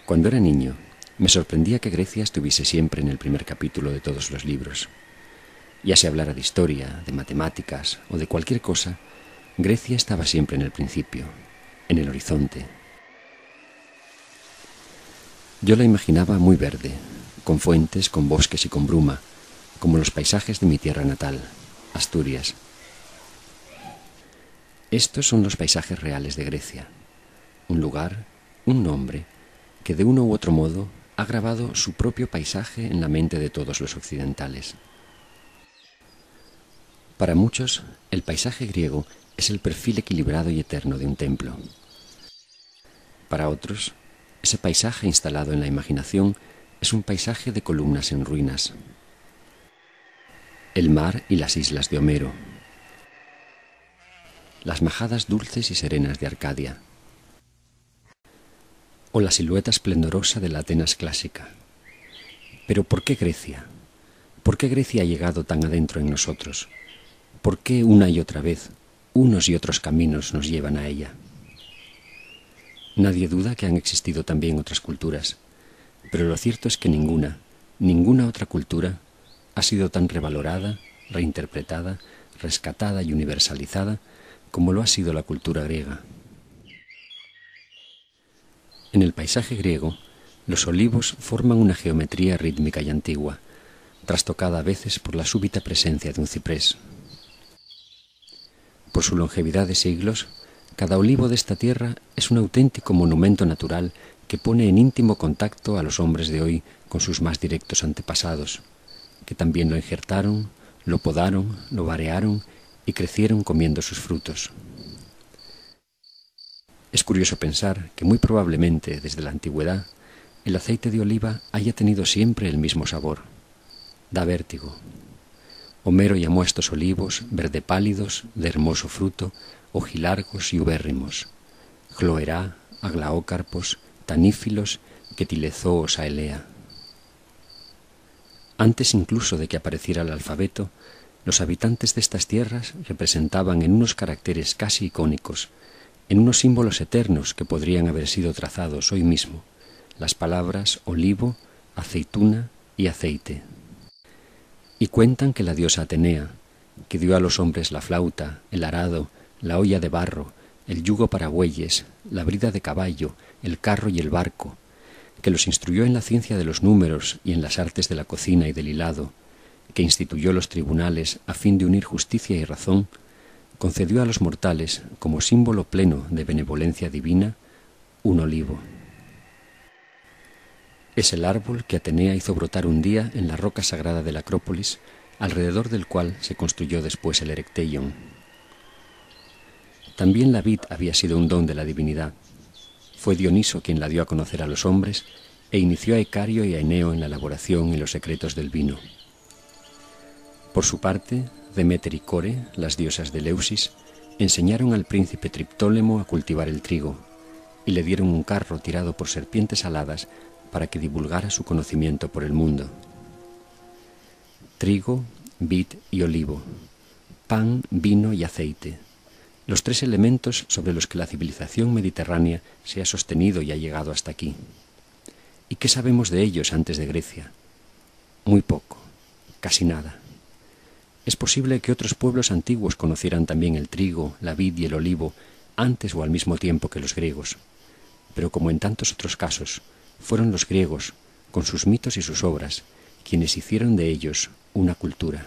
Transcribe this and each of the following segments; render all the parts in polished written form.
Cuando era niño, me sorprendía que Grecia estuviese siempre en el primer capítulo de todos los libros. Ya se hablara de historia, de matemáticas o de cualquier cosa, Grecia estaba siempre en el principio, en el horizonte. Yo la imaginaba muy verde, con fuentes, con bosques y con bruma, como los paisajes de mi tierra natal, Asturias. Estos son los paisajes reales de Grecia, un lugar, un nombre, que de uno u otro modo ha grabado su propio paisaje en la mente de todos los occidentales. Para muchos, el paisaje griego es el perfil equilibrado y eterno de un templo. Para otros, ese paisaje instalado en la imaginación es un paisaje de columnas en ruinas. El mar y las islas de Homero. Las majadas dulces y serenas de Arcadia. O la silueta esplendorosa de la Atenas clásica. Pero ¿por qué Grecia? ¿Por qué Grecia ha llegado tan adentro en nosotros? ¿Por qué una y otra vez, unos y otros caminos nos llevan a ella? Nadie duda que han existido también otras culturas, pero lo cierto es que ninguna otra cultura ha sido tan revalorada, reinterpretada, rescatada y universalizada como lo ha sido la cultura griega. En el paisaje griego, los olivos forman una geometría rítmica y antigua, trastocada a veces por la súbita presencia de un ciprés. Por su longevidad de siglos, cada olivo de esta tierra es un auténtico monumento natural que pone en íntimo contacto a los hombres de hoy con sus más directos antepasados, que también lo injertaron, lo podaron, lo varearon y crecieron comiendo sus frutos. Es curioso pensar que muy probablemente desde la antigüedad el aceite de oliva haya tenido siempre el mismo sabor. Da vértigo. Homero llamó a estos olivos verde pálidos, de hermoso fruto, ojilargos y ubérrimos, Cloerá, aglaócarpos, tanífilos, quetilezoos aelea. Antes incluso de que apareciera el alfabeto, los habitantes de estas tierras representaban en unos caracteres casi icónicos, en unos símbolos eternos que podrían haber sido trazados hoy mismo, las palabras olivo, aceituna y aceite. Y cuentan que la diosa Atenea, que dio a los hombres la flauta, el arado, la olla de barro, el yugo para bueyes, la brida de caballo, el carro y el barco, que los instruyó en la ciencia de los números y en las artes de la cocina y del hilado, que instituyó los tribunales a fin de unir justicia y razón, concedió a los mortales, como símbolo pleno de benevolencia divina, un olivo. Es el árbol que Atenea hizo brotar un día en la roca sagrada de la Acrópolis, alrededor del cual se construyó después el Erecteion. También la vid había sido un don de la divinidad. Fue Dioniso quien la dio a conocer a los hombres e inició a Icario y a Eneo en la elaboración y los secretos del vino. Por su parte, Deméter y Core, las diosas de Eleusis, enseñaron al príncipe Triptólemo a cultivar el trigo y le dieron un carro tirado por serpientes aladas para que divulgara su conocimiento por el mundo. Trigo, vid y olivo, pan, vino y aceite, los tres elementos sobre los que la civilización mediterránea se ha sostenido y ha llegado hasta aquí. ¿Y qué sabemos de ellos antes de Grecia? Muy poco, casi nada. Es posible que otros pueblos antiguos conocieran también el trigo, la vid y el olivo antes o al mismo tiempo que los griegos, pero como en tantos otros casos, fueron los griegos, con sus mitos y sus obras, quienes hicieron de ellos una cultura.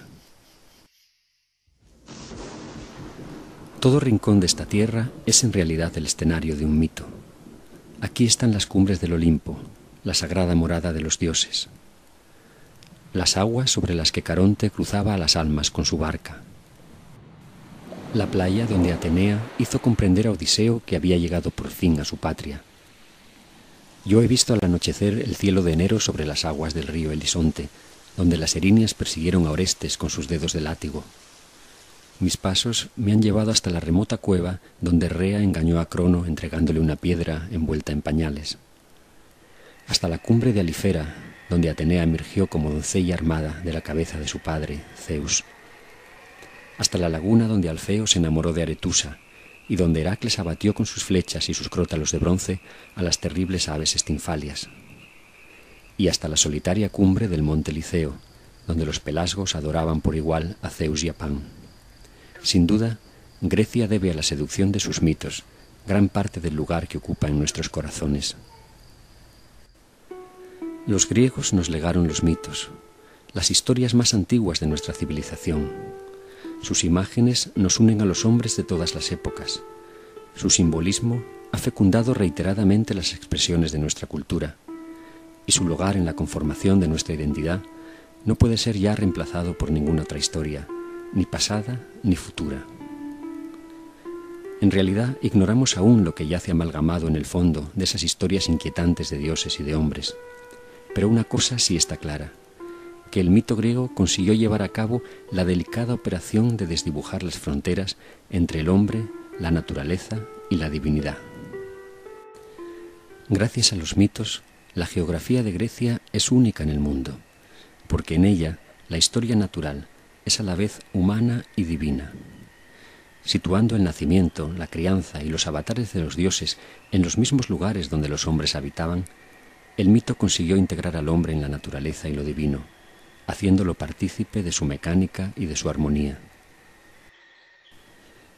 Todo rincón de esta tierra es en realidad el escenario de un mito. Aquí están las cumbres del Olimpo, la sagrada morada de los dioses. Las aguas sobre las que Caronte cruzaba a las almas con su barca. La playa donde Atenea hizo comprender a Odiseo que había llegado por fin a su patria. Yo he visto al anochecer el cielo de enero sobre las aguas del río Elisonte, donde las erinias persiguieron a Orestes con sus dedos de látigo. Mis pasos me han llevado hasta la remota cueva donde Rea engañó a Crono entregándole una piedra envuelta en pañales. Hasta la cumbre de Alifera, donde Atenea emergió como doncella armada de la cabeza de su padre, Zeus. Hasta la laguna donde Alfeo se enamoró de Aretusa y donde Heracles abatió con sus flechas y sus crótalos de bronce a las terribles aves estinfalias, y hasta la solitaria cumbre del monte Liceo, donde los pelasgos adoraban por igual a Zeus y a Pan. Sin duda, Grecia debe a la seducción de sus mitos gran parte del lugar que ocupa en nuestros corazones. Los griegos nos legaron los mitos, las historias más antiguas de nuestra civilización. Sus imágenes nos unen a los hombres de todas las épocas. Su simbolismo ha fecundado reiteradamente las expresiones de nuestra cultura, y su lugar en la conformación de nuestra identidad no puede ser ya reemplazado por ninguna otra historia, ni pasada ni futura. En realidad, ignoramos aún lo que yace amalgamado en el fondo de esas historias inquietantes de dioses y de hombres. Pero una cosa sí está clara, que el mito griego consiguió llevar a cabo la delicada operación de desdibujar las fronteras entre el hombre, la naturaleza y la divinidad. Gracias a los mitos, la geografía de Grecia es única en el mundo, porque en ella la historia natural es a la vez humana y divina. Situando el nacimiento, la crianza y los avatares de los dioses en los mismos lugares donde los hombres habitaban, el mito consiguió integrar al hombre en la naturaleza y lo divino, haciéndolo partícipe de su mecánica y de su armonía.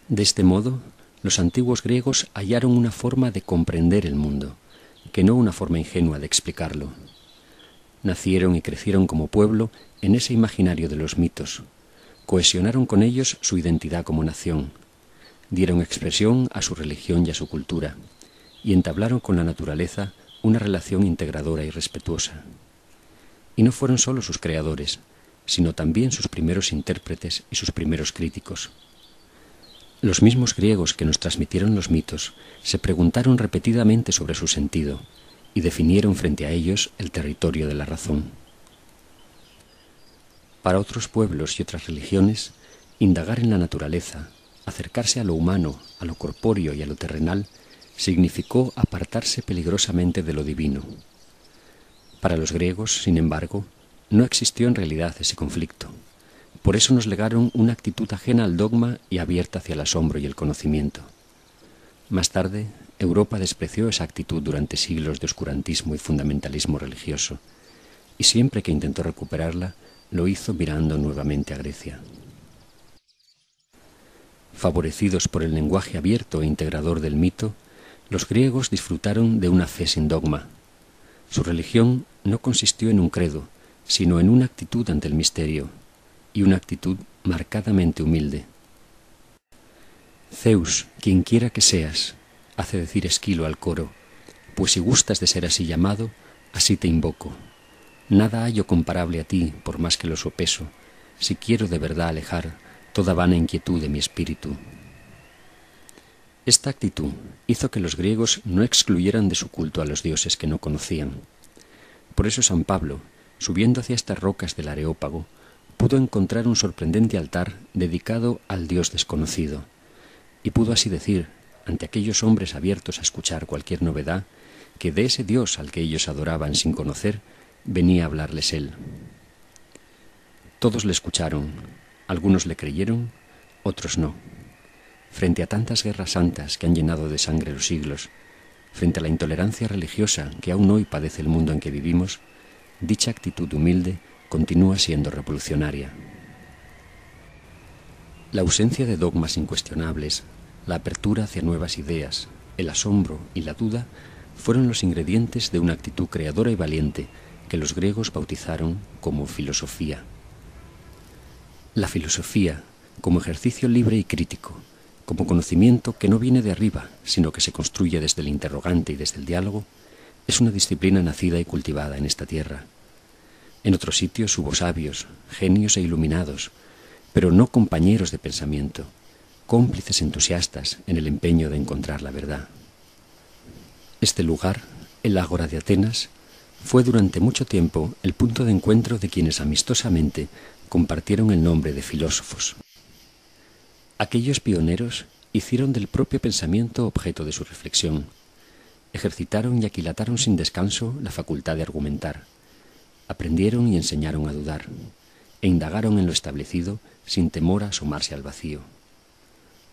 De este modo, los antiguos griegos hallaron una forma de comprender el mundo, que no una forma ingenua de explicarlo. Nacieron y crecieron como pueblo en ese imaginario de los mitos, cohesionaron con ellos su identidad como nación, dieron expresión a su religión y a su cultura, y entablaron con la naturaleza una relación integradora y respetuosa. Y no fueron solo sus creadores, sino también sus primeros intérpretes y sus primeros críticos. Los mismos griegos que nos transmitieron los mitos se preguntaron repetidamente sobre su sentido y definieron frente a ellos el territorio de la razón. Para otros pueblos y otras religiones, indagar en la naturaleza, acercarse a lo humano, a lo corpóreo y a lo terrenal, significó apartarse peligrosamente de lo divino. Para los griegos, sin embargo, no existió en realidad ese conflicto. Por eso nos legaron una actitud ajena al dogma y abierta hacia el asombro y el conocimiento. Más tarde, Europa despreció esa actitud durante siglos de oscurantismo y fundamentalismo religioso, y siempre que intentó recuperarla, lo hizo mirando nuevamente a Grecia. Favorecidos por el lenguaje abierto e integrador del mito, los griegos disfrutaron de una fe sin dogma. Su religión no consistió en un credo, sino en una actitud ante el misterio, y una actitud marcadamente humilde. Zeus, quien quiera que seas, hace decir Esquilo al coro, pues si gustas de ser así llamado, así te invoco. Nada hallo comparable a ti, por más que lo sopeso, si quiero de verdad alejar toda vana inquietud de mi espíritu. Esta actitud hizo que los griegos no excluyeran de su culto a los dioses que no conocían. Por eso San Pablo, subiendo hacia estas rocas del Areópago, pudo encontrar un sorprendente altar dedicado al Dios desconocido, y pudo así decir, ante aquellos hombres abiertos a escuchar cualquier novedad, que de ese Dios al que ellos adoraban sin conocer, venía a hablarles él. Todos le escucharon, algunos le creyeron, otros no. Frente a tantas guerras santas que han llenado de sangre los siglos, frente a la intolerancia religiosa que aún hoy padece el mundo en que vivimos, dicha actitud humilde continúa siendo revolucionaria. La ausencia de dogmas incuestionables, la apertura hacia nuevas ideas, el asombro y la duda fueron los ingredientes de una actitud creadora y valiente que los griegos bautizaron como filosofía. La filosofía, como ejercicio libre y crítico, como conocimiento que no viene de arriba, sino que se construye desde el interrogante y desde el diálogo, es una disciplina nacida y cultivada en esta tierra. En otros sitios hubo sabios, genios e iluminados, pero no compañeros de pensamiento, cómplices entusiastas en el empeño de encontrar la verdad. Este lugar, el Ágora de Atenas, fue durante mucho tiempo el punto de encuentro de quienes amistosamente compartieron el nombre de filósofos. Aquellos pioneros hicieron del propio pensamiento objeto de su reflexión, ejercitaron y aquilataron sin descanso la facultad de argumentar, aprendieron y enseñaron a dudar, e indagaron en lo establecido sin temor a asomarse al vacío.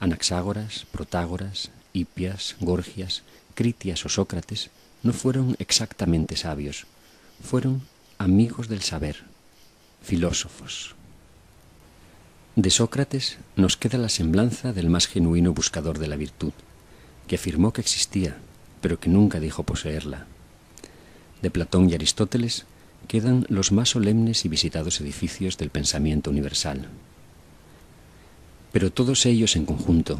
Anaxágoras, Protágoras, Hipias, Gorgias, Critias o Sócrates no fueron exactamente sabios, fueron amigos del saber, filósofos. De Sócrates nos queda la semblanza del más genuino buscador de la virtud, que afirmó que existía, pero que nunca dijo poseerla. De Platón y Aristóteles quedan los más solemnes y visitados edificios del pensamiento universal. Pero todos ellos en conjunto,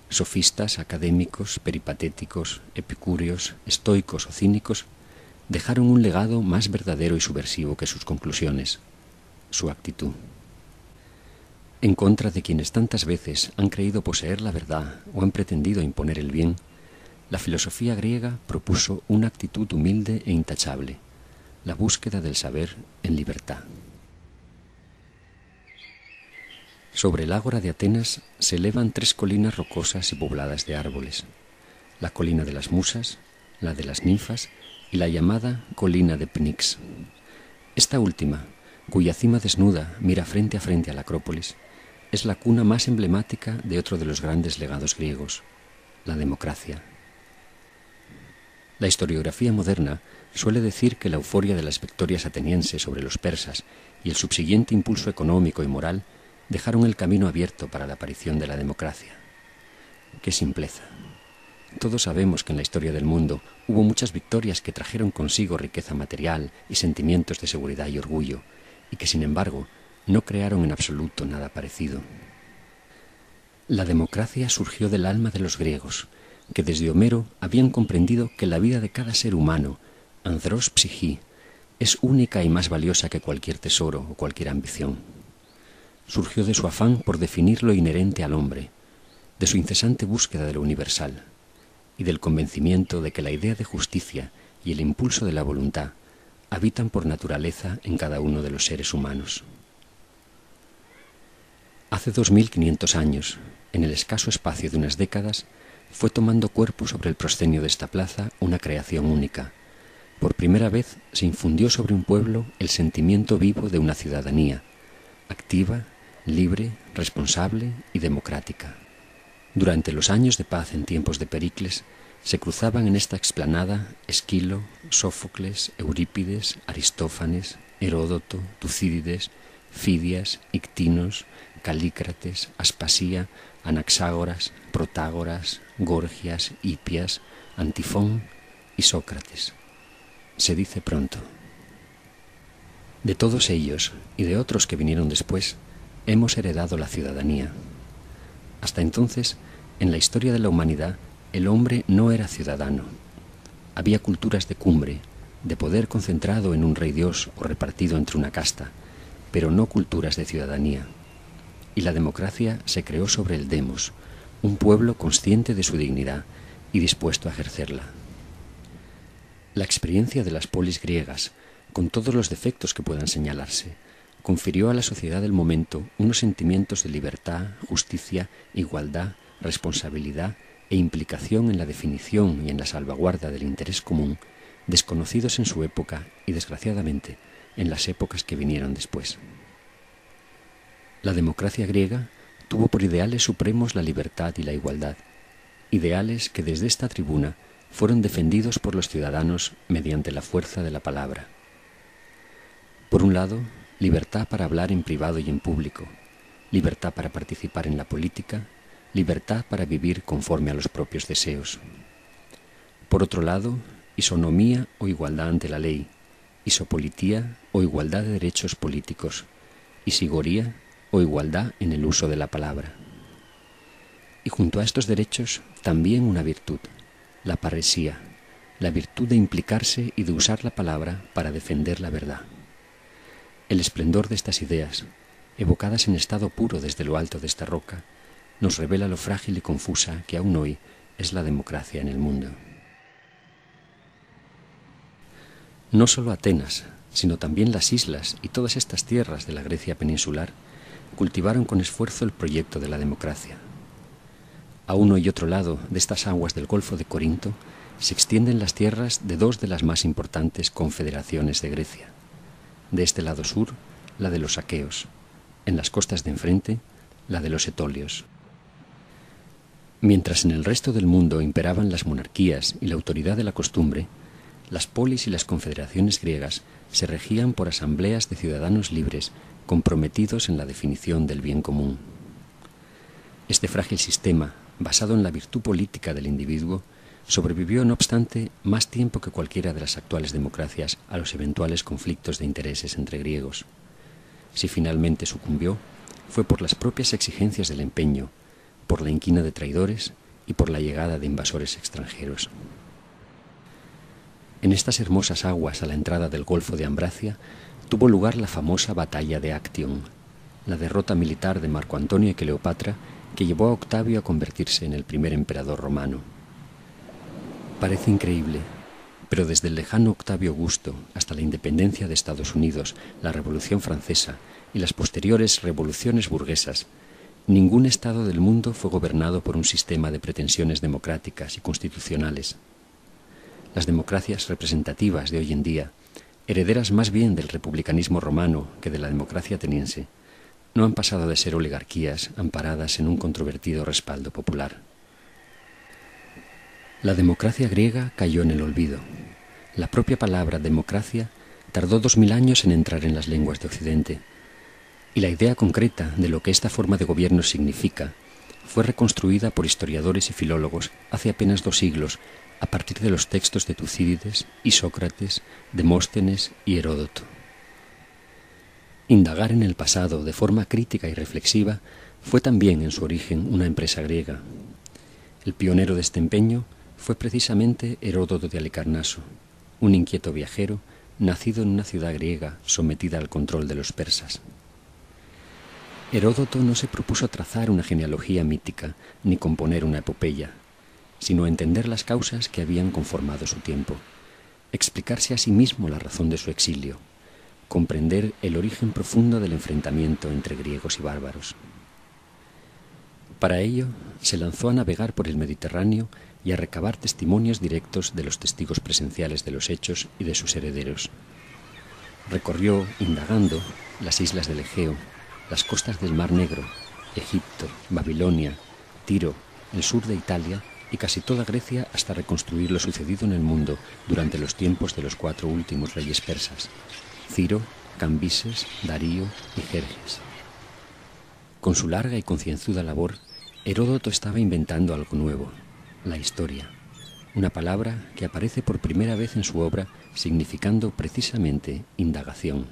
sofistas, académicos, peripatéticos, epicúreos, estoicos o cínicos, dejaron un legado más verdadero y subversivo que sus conclusiones, su actitud. En contra de quienes tantas veces han creído poseer la verdad o han pretendido imponer el bien, la filosofía griega propuso una actitud humilde e intachable, la búsqueda del saber en libertad. Sobre el ágora de Atenas se elevan 3 colinas rocosas y pobladas de árboles, la colina de las musas, la de las ninfas y la llamada colina de Pnix. Esta última, cuya cima desnuda mira frente a la Acrópolis, es la cuna más emblemática de otro de los grandes legados griegos, la democracia. La historiografía moderna suele decir que la euforia de las victorias atenienses sobre los persas y el subsiguiente impulso económico y moral dejaron el camino abierto para la aparición de la democracia. ¡Qué simpleza! Todos sabemos que en la historia del mundo hubo muchas victorias que trajeron consigo riqueza material y sentimientos de seguridad y orgullo, y que sin embargo no crearon en absoluto nada parecido. La democracia surgió del alma de los griegos, que desde Homero habían comprendido que la vida de cada ser humano, anthros psychi, es única y más valiosa que cualquier tesoro o cualquier ambición. Surgió de su afán por definir lo inherente al hombre, de su incesante búsqueda de lo universal, y del convencimiento de que la idea de justicia y el impulso de la voluntad habitan por naturaleza en cada uno de los seres humanos. Hace 2500 años, en el escaso espacio de unas décadas, fue tomando cuerpo sobre el proscenio de esta plaza una creación única. Por primera vez se infundió sobre un pueblo el sentimiento vivo de una ciudadanía, activa, libre, responsable y democrática. Durante los años de paz en tiempos de Pericles, se cruzaban en esta explanada Esquilo, Sófocles, Eurípides, Aristófanes, Heródoto, Tucídides, Fidias, Ictinos, Calícrates, Aspasía, Anaxágoras, Protágoras, Gorgias, Hipias, Antifón y Sócrates. Se dice pronto. De todos ellos y de otros que vinieron después, hemos heredado la ciudadanía. Hasta entonces, en la historia de la humanidad, el hombre no era ciudadano. Había culturas de cumbre, de poder concentrado en un rey dios o repartido entre una casta, pero no culturas de ciudadanía. Y la democracia se creó sobre el demos, un pueblo consciente de su dignidad y dispuesto a ejercerla. La experiencia de las polis griegas, con todos los defectos que puedan señalarse, confirió a la sociedad del momento unos sentimientos de libertad, justicia, igualdad, responsabilidad e implicación en la definición y en la salvaguarda del interés común, desconocidos en su época y, desgraciadamente, en las épocas que vinieron después. La democracia griega tuvo por ideales supremos la libertad y la igualdad, ideales que desde esta tribuna fueron defendidos por los ciudadanos mediante la fuerza de la palabra. Por un lado, libertad para hablar en privado y en público, libertad para participar en la política, libertad para vivir conforme a los propios deseos. Por otro lado, isonomía o igualdad ante la ley, isopolitía o igualdad de derechos políticos, isigoría o igualdad en el uso de la palabra. Y junto a estos derechos, también una virtud, la parresía, la virtud de implicarse y de usar la palabra para defender la verdad. El esplendor de estas ideas, evocadas en estado puro desde lo alto de esta roca, nos revela lo frágil y confusa que aún hoy es la democracia en el mundo. No solo Atenas, sino también las islas y todas estas tierras de la Grecia peninsular cultivaron con esfuerzo el proyecto de la democracia. A uno y otro lado de estas aguas del Golfo de Corinto se extienden las tierras de 2 de las más importantes confederaciones de Grecia. De este lado sur, la de los aqueos, en las costas de enfrente, la de los etolios. Mientras en el resto del mundo imperaban las monarquías y la autoridad de la costumbre, las polis y las confederaciones griegas se regían por asambleas de ciudadanos libres comprometidos en la definición del bien común. Este frágil sistema, basado en la virtud política del individuo, sobrevivió, no obstante, más tiempo que cualquiera de las actuales democracias a los eventuales conflictos de intereses entre griegos. Si finalmente sucumbió, fue por las propias exigencias del empeño, por la inquina de traidores y por la llegada de invasores extranjeros. En estas hermosas aguas a la entrada del Golfo de Ambracia tuvo lugar la famosa batalla de Actium, la derrota militar de Marco Antonio y Cleopatra que llevó a Octavio a convertirse en el primer emperador romano. Parece increíble, pero desde el lejano Octavio Augusto hasta la independencia de Estados Unidos, la Revolución Francesa y las posteriores revoluciones burguesas, ningún estado del mundo fue gobernado por un sistema de pretensiones democráticas y constitucionales. Las democracias representativas de hoy en día, herederas más bien del republicanismo romano que de la democracia ateniense, no han pasado de ser oligarquías amparadas en un controvertido respaldo popular. La democracia griega cayó en el olvido. La propia palabra democracia tardó 2000 años en entrar en las lenguas de Occidente, y la idea concreta de lo que esta forma de gobierno significa fue reconstruida por historiadores y filólogos hace apenas 2 siglos a partir de los textos de Tucídides, Isócrates, Demóstenes y Heródoto. Indagar en el pasado de forma crítica y reflexiva fue también en su origen una empresa griega. El pionero de este empeño fue precisamente Heródoto de Halicarnaso, un inquieto viajero nacido en una ciudad griega sometida al control de los persas. Heródoto no se propuso trazar una genealogía mítica ni componer una epopeya, sino entender las causas que habían conformado su tiempo, explicarse a sí mismo la razón de su exilio, comprender el origen profundo del enfrentamiento entre griegos y bárbaros. Para ello, se lanzó a navegar por el Mediterráneo y a recabar testimonios directos de los testigos presenciales de los hechos y de sus herederos. Recorrió, indagando, las islas del Egeo, las costas del Mar Negro, Egipto, Babilonia, Tiro, el sur de Italia y casi toda Grecia hasta reconstruir lo sucedido en el mundo durante los tiempos de los 4 últimos reyes persas, Ciro, Cambises, Darío y Jerjes. Con su larga y concienzuda labor, Heródoto estaba inventando algo nuevo, la historia, una palabra que aparece por primera vez en su obra significando precisamente indagación.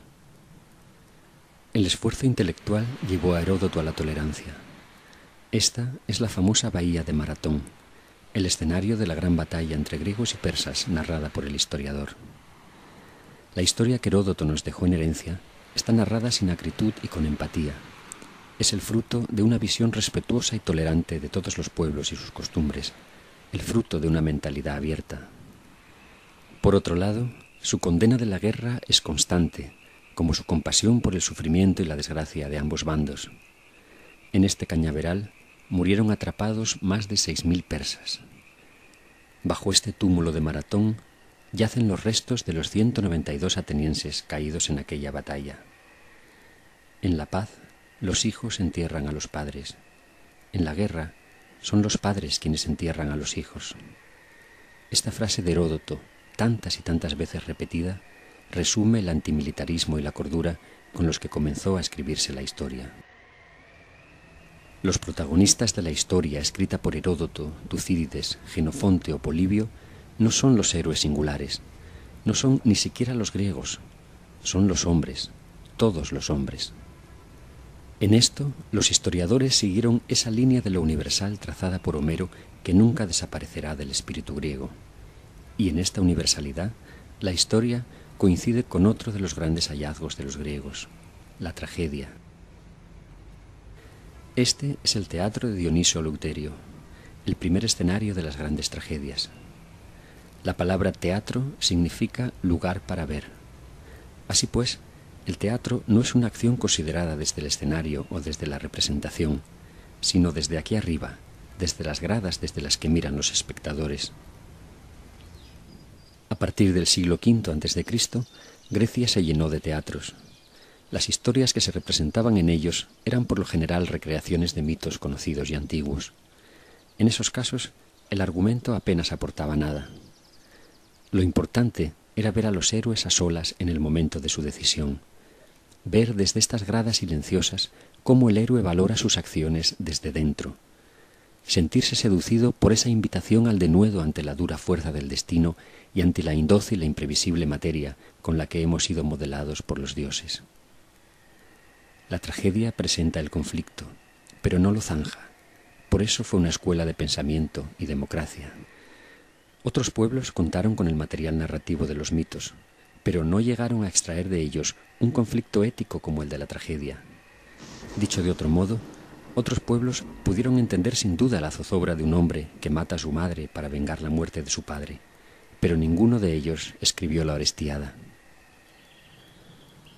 El esfuerzo intelectual llevó a Heródoto a la tolerancia. Esta es la famosa bahía de Maratón, el escenario de la gran batalla entre griegos y persas narrada por el historiador. La historia que Heródoto nos dejó en herencia está narrada sin acritud y con empatía. Es el fruto de una visión respetuosa y tolerante de todos los pueblos y sus costumbres, el fruto de una mentalidad abierta. Por otro lado, su condena de la guerra es constante, como su compasión por el sufrimiento y la desgracia de ambos bandos. En este cañaveral murieron atrapados más de 6000 persas. Bajo este túmulo de Maratón yacen los restos de los 192 atenienses caídos en aquella batalla. En la paz, los hijos entierran a los padres. En la guerra, son los padres quienes entierran a los hijos. Esta frase de Heródoto, tantas y tantas veces repetida, resume el antimilitarismo y la cordura con los que comenzó a escribirse la historia. Los protagonistas de la historia escrita por Heródoto, Tucídides, Jenofonte o Polibio no son los héroes singulares, no son ni siquiera los griegos, son los hombres, todos los hombres. En esto, los historiadores siguieron esa línea de lo universal trazada por Homero que nunca desaparecerá del espíritu griego. Y en esta universalidad, la historia coincide con otro de los grandes hallazgos de los griegos, la tragedia. Este es el teatro de Dioniso Eleuterio, el primer escenario de las grandes tragedias. La palabra teatro significa lugar para ver. Así pues, el teatro no es una acción considerada desde el escenario o desde la representación, sino desde aquí arriba, desde las gradas desde las que miran los espectadores. A partir del siglo V a.C., Grecia se llenó de teatros. Las historias que se representaban en ellos eran por lo general recreaciones de mitos conocidos y antiguos. En esos casos, el argumento apenas aportaba nada. Lo importante era ver a los héroes a solas en el momento de su decisión, ver desde estas gradas silenciosas cómo el héroe valora sus acciones desde dentro, sentirse seducido por esa invitación al denuedo ante la dura fuerza del destino y ante la indócil e imprevisible materia con la que hemos sido modelados por los dioses. La tragedia presenta el conflicto, pero no lo zanja. Por eso fue una escuela de pensamiento y democracia. Otros pueblos contaron con el material narrativo de los mitos, pero no llegaron a extraer de ellos un conflicto ético como el de la tragedia. Dicho de otro modo, otros pueblos pudieron entender sin duda la zozobra de un hombre que mata a su madre para vengar la muerte de su padre, pero ninguno de ellos escribió la Orestiada.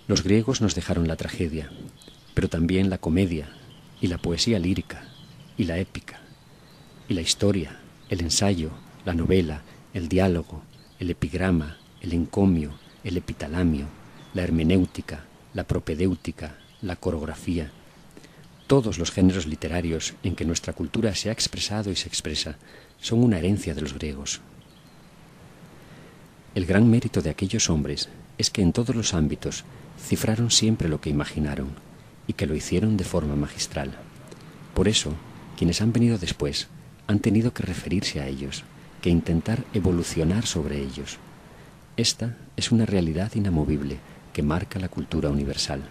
Los griegos nos dejaron la tragedia, pero también la comedia y la poesía lírica y la épica y la historia, el ensayo, la novela, el diálogo, el epigrama, el encomio, el epitalamio, la hermenéutica, la propedéutica, la coreografía. Todos los géneros literarios en que nuestra cultura se ha expresado y se expresa son una herencia de los griegos. El gran mérito de aquellos hombres es que en todos los ámbitos cifraron siempre lo que imaginaron y que lo hicieron de forma magistral. Por eso, quienes han venido después han tenido que referirse a ellos, que intentar evolucionar sobre ellos. Esta es una realidad inamovible que marca la cultura universal.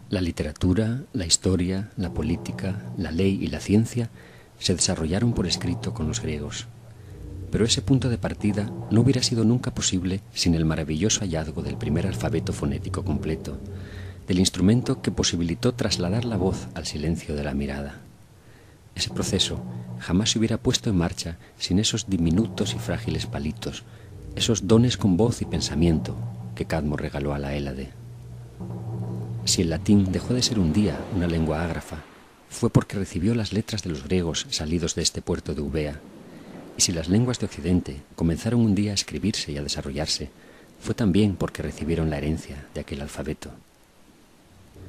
La literatura, la historia, la política, la ley y la ciencia se desarrollaron por escrito con los griegos. Pero ese punto de partida no hubiera sido nunca posible sin el maravilloso hallazgo del primer alfabeto fonético completo, del instrumento que posibilitó trasladar la voz al silencio de la mirada. Ese proceso jamás se hubiera puesto en marcha sin esos diminutos y frágiles palitos, esos dones con voz y pensamiento que Cadmo regaló a la Hélade. Si el latín dejó de ser un día una lengua ágrafa, fue porque recibió las letras de los griegos salidos de este puerto de Eubea. Y si las lenguas de Occidente comenzaron un día a escribirse y a desarrollarse, fue también porque recibieron la herencia de aquel alfabeto.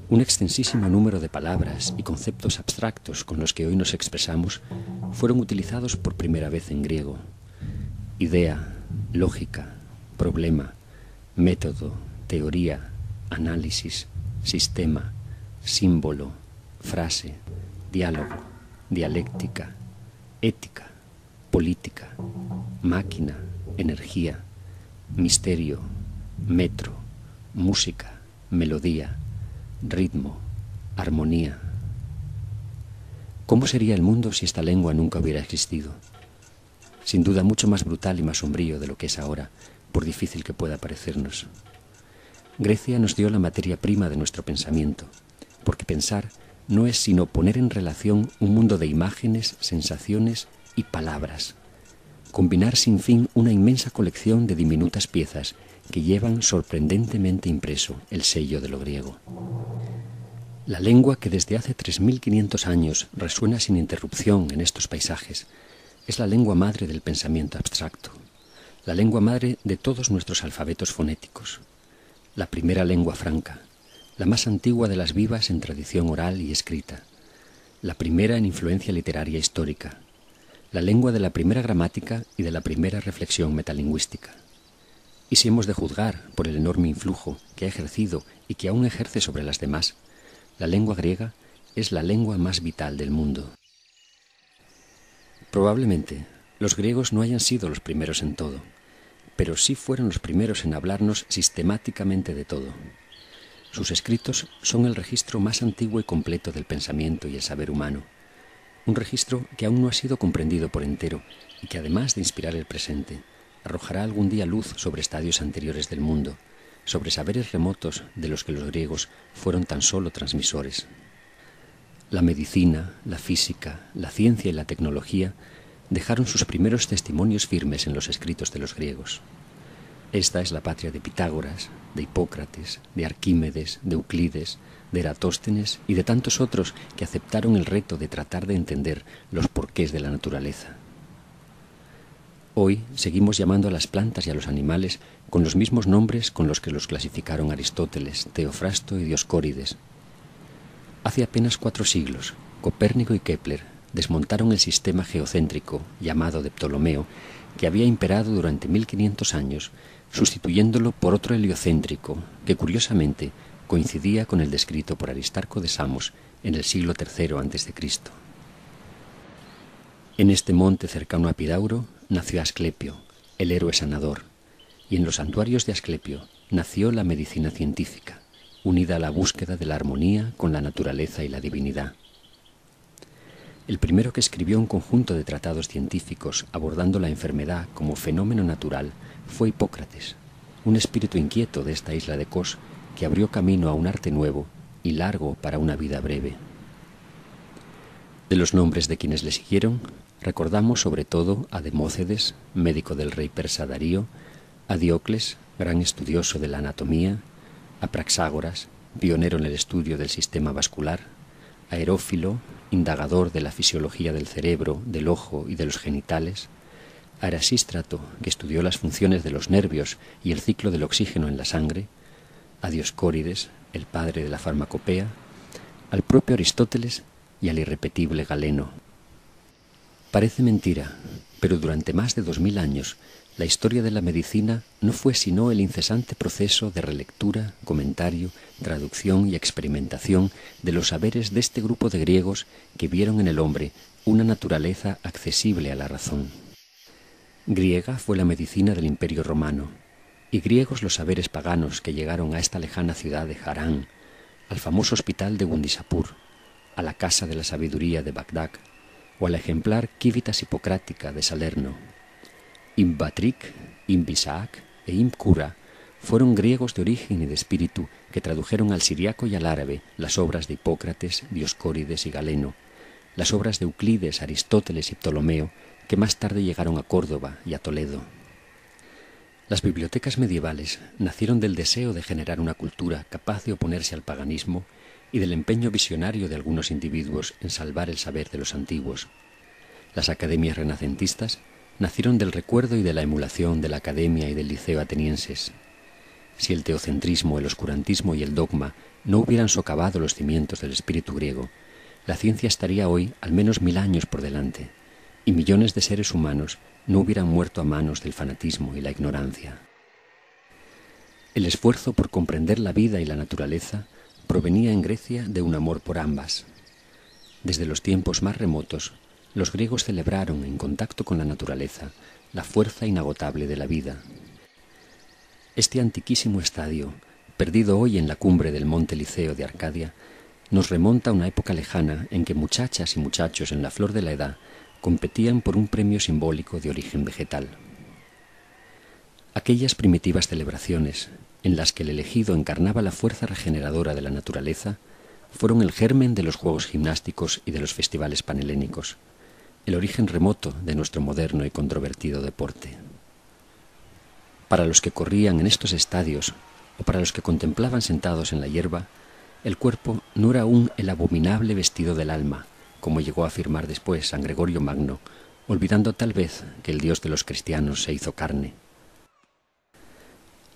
Un extensísimo número de palabras y conceptos abstractos con los que hoy nos expresamos fueron utilizados por primera vez en griego. Idea, lógica, problema, método, teoría, análisis, sistema, símbolo, frase, diálogo, dialéctica, ética, política, máquina, energía, misterio, metro, música, melodía, ritmo, armonía. ¿Cómo sería el mundo si esta lengua nunca hubiera existido? Sin duda mucho más brutal y más sombrío de lo que es ahora, por difícil que pueda parecernos. Grecia nos dio la materia prima de nuestro pensamiento, porque pensar no es sino poner en relación un mundo de imágenes, sensaciones y palabras, combinar sin fin una inmensa colección de diminutas piezas que llevan sorprendentemente impreso el sello de lo griego. La lengua que desde hace 3.500 años resuena sin interrupción en estos paisajes es la lengua madre del pensamiento abstracto, la lengua madre de todos nuestros alfabetos fonéticos, la primera lengua franca, la más antigua de las vivas en tradición oral y escrita, la primera en influencia literaria histórica, la lengua de la primera gramática y de la primera reflexión metalingüística. Y si hemos de juzgar por el enorme influjo que ha ejercido y que aún ejerce sobre las demás, la lengua griega es la lengua más vital del mundo. Probablemente los griegos no hayan sido los primeros en todo, pero sí fueron los primeros en hablarnos sistemáticamente de todo. Sus escritos son el registro más antiguo y completo del pensamiento y el saber humano, un registro que aún no ha sido comprendido por entero y que, además de inspirar el presente, arrojará algún día luz sobre estadios anteriores del mundo, sobre saberes remotos de los que los griegos fueron tan solo transmisores. La medicina, la física, la ciencia y la tecnología dejaron sus primeros testimonios firmes en los escritos de los griegos. Esta es la patria de Pitágoras, de Hipócrates, de Arquímedes, de Euclides, de Eratóstenes y de tantos otros que aceptaron el reto de tratar de entender los porqués de la naturaleza. Hoy seguimos llamando a las plantas y a los animales con los mismos nombres con los que los clasificaron Aristóteles, Teofrasto y Dioscórides. Hace apenas 4 siglos, Copérnico y Kepler desmontaron el sistema geocéntrico llamado de Ptolomeo, que había imperado durante 1500 años, sustituyéndolo por otro heliocéntrico, que curiosamente coincidía con el descrito por Aristarco de Samos en el siglo III a.C. En este monte cercano a Epidauro nació Asclepio, el héroe sanador, y en los santuarios de Asclepio nació la medicina científica, unida a la búsqueda de la armonía con la naturaleza y la divinidad. El primero que escribió un conjunto de tratados científicos abordando la enfermedad como fenómeno natural fue Hipócrates, un espíritu inquieto de esta isla de Kos que abrió camino a un arte nuevo y largo para una vida breve. De los nombres de quienes le siguieron, recordamos sobre todo a Demócedes, médico del rey persa Darío, a Diocles, gran estudioso de la anatomía, a Praxágoras, pionero en el estudio del sistema vascular, a Herófilo, indagador de la fisiología del cerebro, del ojo y de los genitales, a Erasístrato, que estudió las funciones de los nervios y el ciclo del oxígeno en la sangre, a Dioscórides, el padre de la farmacopea, al propio Aristóteles y al irrepetible Galeno. Parece mentira, pero durante más de 2000 años la historia de la medicina no fue sino el incesante proceso de relectura, comentario, traducción y experimentación de los saberes de este grupo de griegos que vieron en el hombre una naturaleza accesible a la razón. Griega fue la medicina del Imperio Romano, y griegos los saberes paganos que llegaron a esta lejana ciudad de Harán, al famoso hospital de Gundisapur, a la casa de la sabiduría de Bagdad, o a la ejemplar Civitas Hipocrática de Salerno. Imbatric, Imbisac e Imcura fueron griegos de origen y de espíritu que tradujeron al siriaco y al árabe las obras de Hipócrates, Dioscórides y Galeno, las obras de Euclides, Aristóteles y Ptolomeo, que más tarde llegaron a Córdoba y a Toledo. Las bibliotecas medievales nacieron del deseo de generar una cultura capaz de oponerse al paganismo y del empeño visionario de algunos individuos en salvar el saber de los antiguos. Las academias renacentistas nacieron del recuerdo y de la emulación de la academia y del liceo atenienses. Si el teocentrismo, el oscurantismo y el dogma no hubieran socavado los cimientos del espíritu griego, la ciencia estaría hoy al menos 1000 años por delante, y millones de seres humanos no hubieran muerto a manos del fanatismo y la ignorancia. El esfuerzo por comprender la vida y la naturaleza provenía en Grecia de un amor por ambas. Desde los tiempos más remotos, los griegos celebraron, en contacto con la naturaleza, la fuerza inagotable de la vida. Este antiquísimo estadio, perdido hoy en la cumbre del monte Liceo de Arcadia, nos remonta a una época lejana en que muchachas y muchachos en la flor de la edad competían por un premio simbólico de origen vegetal. Aquellas primitivas celebraciones, en las que el elegido encarnaba la fuerza regeneradora de la naturaleza, fueron el germen de los juegos gimnásticos y de los festivales panhelénicos, el origen remoto de nuestro moderno y controvertido deporte. Para los que corrían en estos estadios, o para los que contemplaban sentados en la hierba, el cuerpo no era aún el abominable vestido del alma, como llegó a afirmar después San Gregorio Magno, olvidando tal vez que el Dios de los cristianos se hizo carne.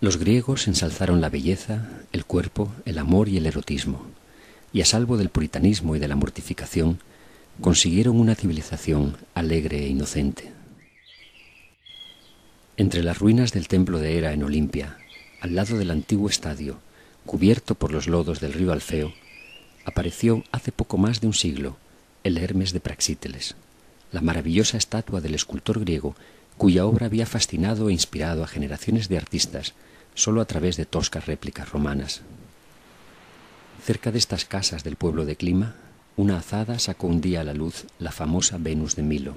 Los griegos ensalzaron la belleza, el cuerpo, el amor y el erotismo, y a salvo del puritanismo y de la mortificación, consiguieron una civilización alegre e inocente. Entre las ruinas del templo de Hera en Olimpia, al lado del antiguo estadio, cubierto por los lodos del río Alfeo, apareció hace poco más de un siglo el Hermes de Praxíteles, la maravillosa estatua del escultor griego cuya obra había fascinado e inspirado a generaciones de artistas solo a través de toscas réplicas romanas. Cerca de estas casas del pueblo de Clima, una azada sacó un día a la luz la famosa Venus de Milo.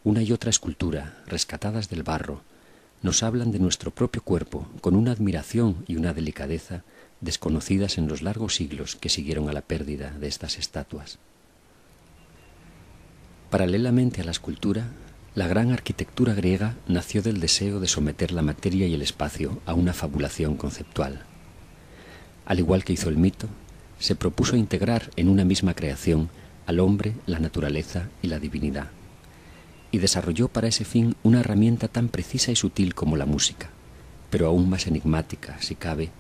Una y otra escultura, rescatadas del barro, nos hablan de nuestro propio cuerpo con una admiración y una delicadeza desconocidas en los largos siglos que siguieron a la pérdida de estas estatuas. Paralelamente a la escultura, la gran arquitectura griega nació del deseo de someter la materia y el espacio a una fabulación conceptual. Al igual que hizo el mito, se propuso integrar en una misma creación al hombre, la naturaleza y la divinidad, y desarrolló para ese fin una herramienta tan precisa y sutil como la música, pero aún más enigmática, si cabe,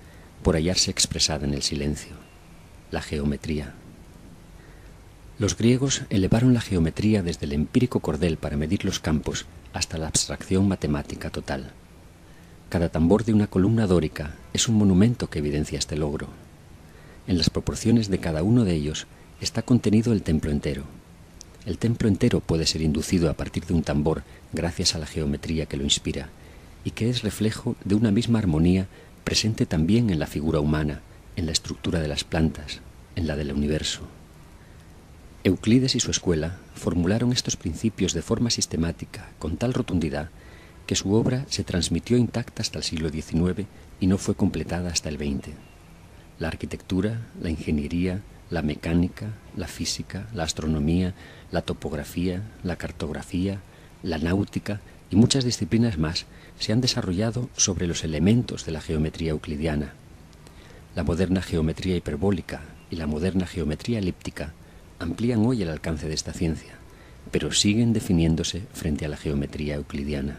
por hallarse expresada en el silencio: la geometría. Los griegos elevaron la geometría desde el empírico cordel para medir los campos hasta la abstracción matemática total. Cada tambor de una columna dórica es un monumento que evidencia este logro. En las proporciones de cada uno de ellos está contenido el templo entero. El templo entero puede ser inducido a partir de un tambor gracias a la geometría que lo inspira, y que es reflejo de una misma armonía presente también en la figura humana, en la estructura de las plantas, en la del universo. Euclides y su escuela formularon estos principios de forma sistemática, con tal rotundidad, que su obra se transmitió intacta hasta el siglo XIX y no fue completada hasta el XX. La arquitectura, la ingeniería, la mecánica, la física, la astronomía, la topografía, la cartografía, la náutica y muchas disciplinas más se han desarrollado sobre los elementos de la geometría euclidiana. La moderna geometría hiperbólica y la moderna geometría elíptica amplían hoy el alcance de esta ciencia, pero siguen definiéndose frente a la geometría euclidiana.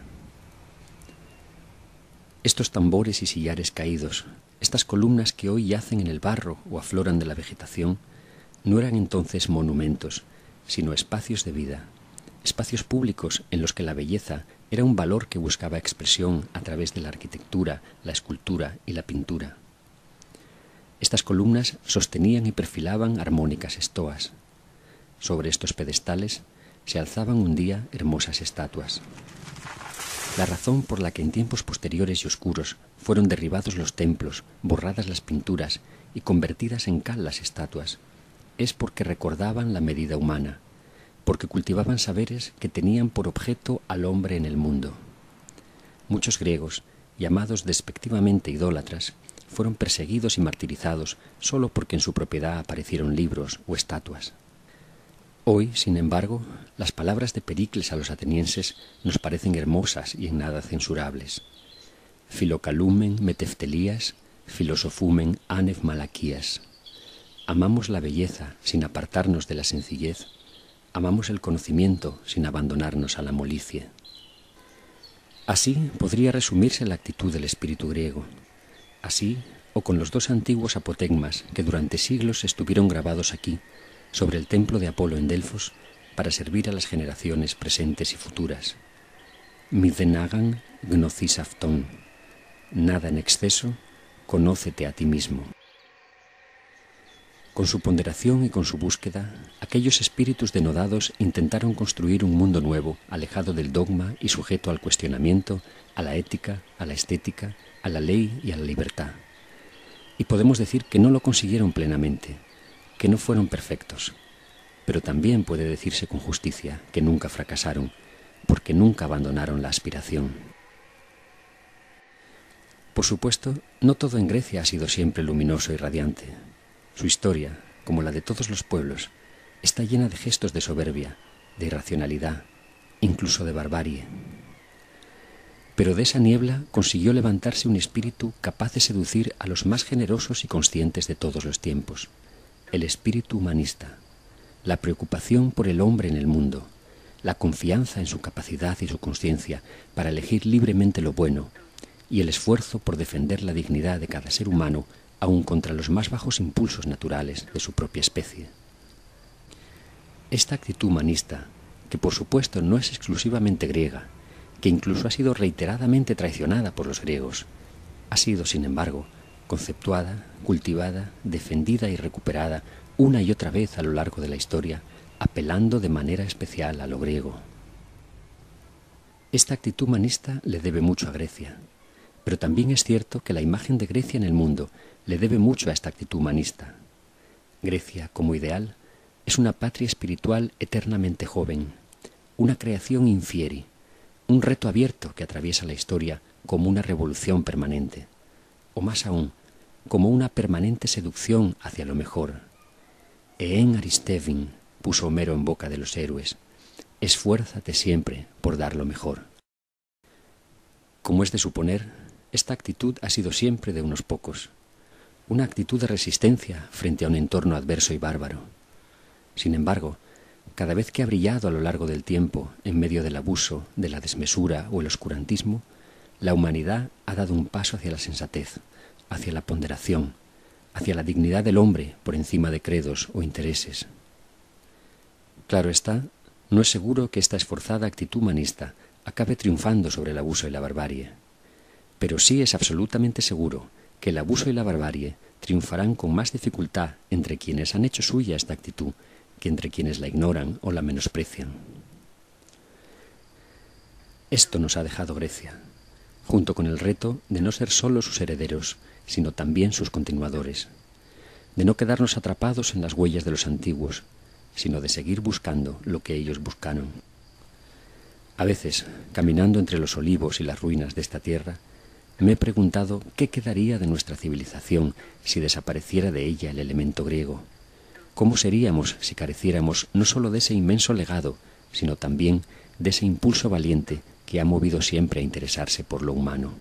Estos tambores y sillares caídos, estas columnas que hoy yacen en el barro o afloran de la vegetación, no eran entonces monumentos, sino espacios de vida, espacios públicos en los que la belleza era un valor que buscaba expresión a través de la arquitectura, la escultura y la pintura. Estas columnas sostenían y perfilaban armónicas estoas. Sobre estos pedestales se alzaban un día hermosas estatuas. La razón por la que en tiempos posteriores y oscuros fueron derribados los templos, borradas las pinturas y convertidas en cal las estatuas, es porque recordaban la medida humana, porque cultivaban saberes que tenían por objeto al hombre en el mundo. Muchos griegos, llamados despectivamente idólatras, fueron perseguidos y martirizados solo porque en su propiedad aparecieron libros o estatuas. Hoy, sin embargo, las palabras de Pericles a los atenienses nos parecen hermosas y en nada censurables. Filocalumen meteftelías, filosofumen anef malaquías. Amamos la belleza sin apartarnos de la sencillez. Amamos el conocimiento sin abandonarnos a la molicie. Así podría resumirse la actitud del espíritu griego. Así, o con los dos antiguos apotegmas que durante siglos estuvieron grabados aquí, sobre el templo de Apolo en Delfos, para servir a las generaciones presentes y futuras. Midenagan gnosis afton. Nada en exceso, conócete a ti mismo. Con su ponderación y con su búsqueda, aquellos espíritus denodados intentaron construir un mundo nuevo, alejado del dogma y sujeto al cuestionamiento, a la ética, a la estética, a la ley y a la libertad. Y podemos decir que no lo consiguieron plenamente, que no fueron perfectos, pero también puede decirse con justicia que nunca fracasaron, porque nunca abandonaron la aspiración. Por supuesto, no todo en Grecia ha sido siempre luminoso y radiante. Su historia, como la de todos los pueblos, está llena de gestos de soberbia, de irracionalidad, incluso de barbarie. Pero de esa niebla consiguió levantarse un espíritu capaz de seducir a los más generosos y conscientes de todos los tiempos. El espíritu humanista, la preocupación por el hombre en el mundo, la confianza en su capacidad y su conciencia para elegir libremente lo bueno y el esfuerzo por defender la dignidad de cada ser humano aun contra los más bajos impulsos naturales de su propia especie. Esta actitud humanista, que por supuesto no es exclusivamente griega, que incluso ha sido reiteradamente traicionada por los griegos, ha sido, sin embargo, conceptuada, cultivada, defendida y recuperada una y otra vez a lo largo de la historia, apelando de manera especial a lo griego. Esta actitud humanista le debe mucho a Grecia, pero también es cierto que la imagen de Grecia en el mundo le debe mucho a esta actitud humanista. Grecia, como ideal, es una patria espiritual eternamente joven, una creación infieri, un reto abierto que atraviesa la historia como una revolución permanente, o más aún, como una permanente seducción hacia lo mejor. En Aristevin, puso Homero en boca de los héroes, esfuérzate siempre por dar lo mejor. Como es de suponer, esta actitud ha sido siempre de unos pocos, una actitud de resistencia frente a un entorno adverso y bárbaro. Sin embargo, cada vez que ha brillado a lo largo del tiempo, en medio del abuso, de la desmesura o el oscurantismo, la humanidad ha dado un paso hacia la sensatez, hacia la ponderación, hacia la dignidad del hombre por encima de credos o intereses. Claro está, no es seguro que esta esforzada actitud humanista acabe triunfando sobre el abuso y la barbarie. Pero sí es absolutamente seguro que el abuso y la barbarie triunfarán con más dificultad entre quienes han hecho suya esta actitud que entre quienes la ignoran o la menosprecian. Esto nos ha dejado Grecia, junto con el reto de no ser solo sus herederos, sino también sus continuadores, de no quedarnos atrapados en las huellas de los antiguos, sino de seguir buscando lo que ellos buscaron. A veces, caminando entre los olivos y las ruinas de esta tierra, me he preguntado qué quedaría de nuestra civilización si desapareciera de ella el elemento griego. ¿Cómo seríamos si careciéramos no solo de ese inmenso legado, sino también de ese impulso valiente que ha movido siempre a interesarse por lo humano?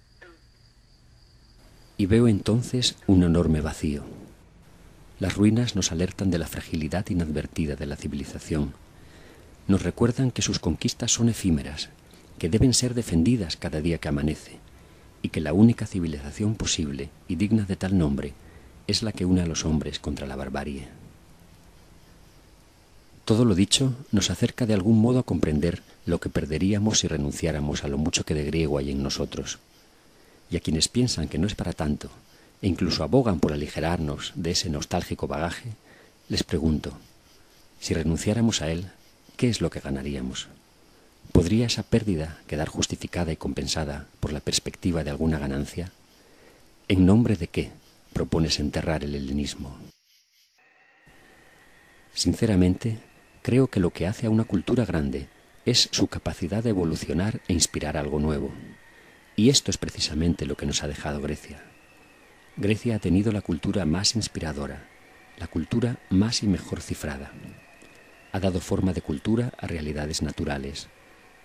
Y veo entonces un enorme vacío. Las ruinas nos alertan de la fragilidad inadvertida de la civilización. Nos recuerdan que sus conquistas son efímeras, que deben ser defendidas cada día que amanece, y que la única civilización posible y digna de tal nombre es la que une a los hombres contra la barbarie. Todo lo dicho nos acerca de algún modo a comprender lo que perderíamos si renunciáramos a lo mucho que de griego hay en nosotros. Y a quienes piensan que no es para tanto, e incluso abogan por aligerarnos de ese nostálgico bagaje, les pregunto, si renunciáramos a él, ¿qué es lo que ganaríamos? ¿Podría esa pérdida quedar justificada y compensada por la perspectiva de alguna ganancia? ¿En nombre de qué propones enterrar el helenismo? Sinceramente, creo que lo que hace a una cultura grande es su capacidad de evolucionar e inspirar algo nuevo. Y esto es precisamente lo que nos ha dejado Grecia. Grecia ha tenido la cultura más inspiradora, la cultura más y mejor cifrada. Ha dado forma de cultura a realidades naturales.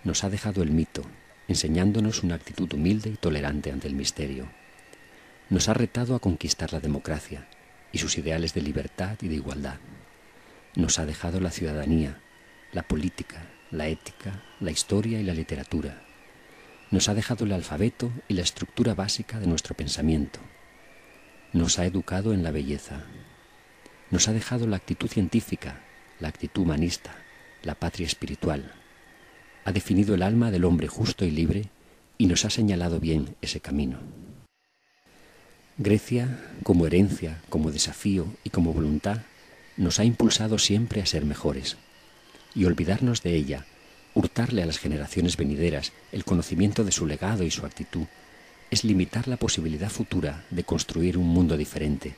Nos ha dejado el mito, enseñándonos una actitud humilde y tolerante ante el misterio. Nos ha retado a conquistar la democracia y sus ideales de libertad y de igualdad. Nos ha dejado la ciudadanía, la política, la ética, la historia y la literatura. Nos ha dejado el alfabeto y la estructura básica de nuestro pensamiento. Nos ha educado en la belleza. Nos ha dejado la actitud científica, la actitud humanista, la patria espiritual. Ha definido el alma del hombre justo y libre y nos ha señalado bien ese camino. Grecia, como herencia, como desafío y como voluntad, nos ha impulsado siempre a ser mejores. Y olvidarnos de ella, hurtarle a las generaciones venideras el conocimiento de su legado y su actitud, es limitar la posibilidad futura de construir un mundo diferente,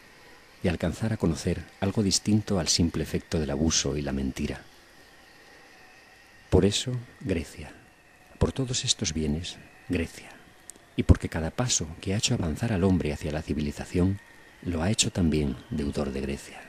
de alcanzar a conocer algo distinto al simple efecto del abuso y la mentira. Por eso, Grecia. Por todos estos bienes, Grecia. Y porque cada paso que ha hecho avanzar al hombre hacia la civilización, lo ha hecho también deudor de Grecia.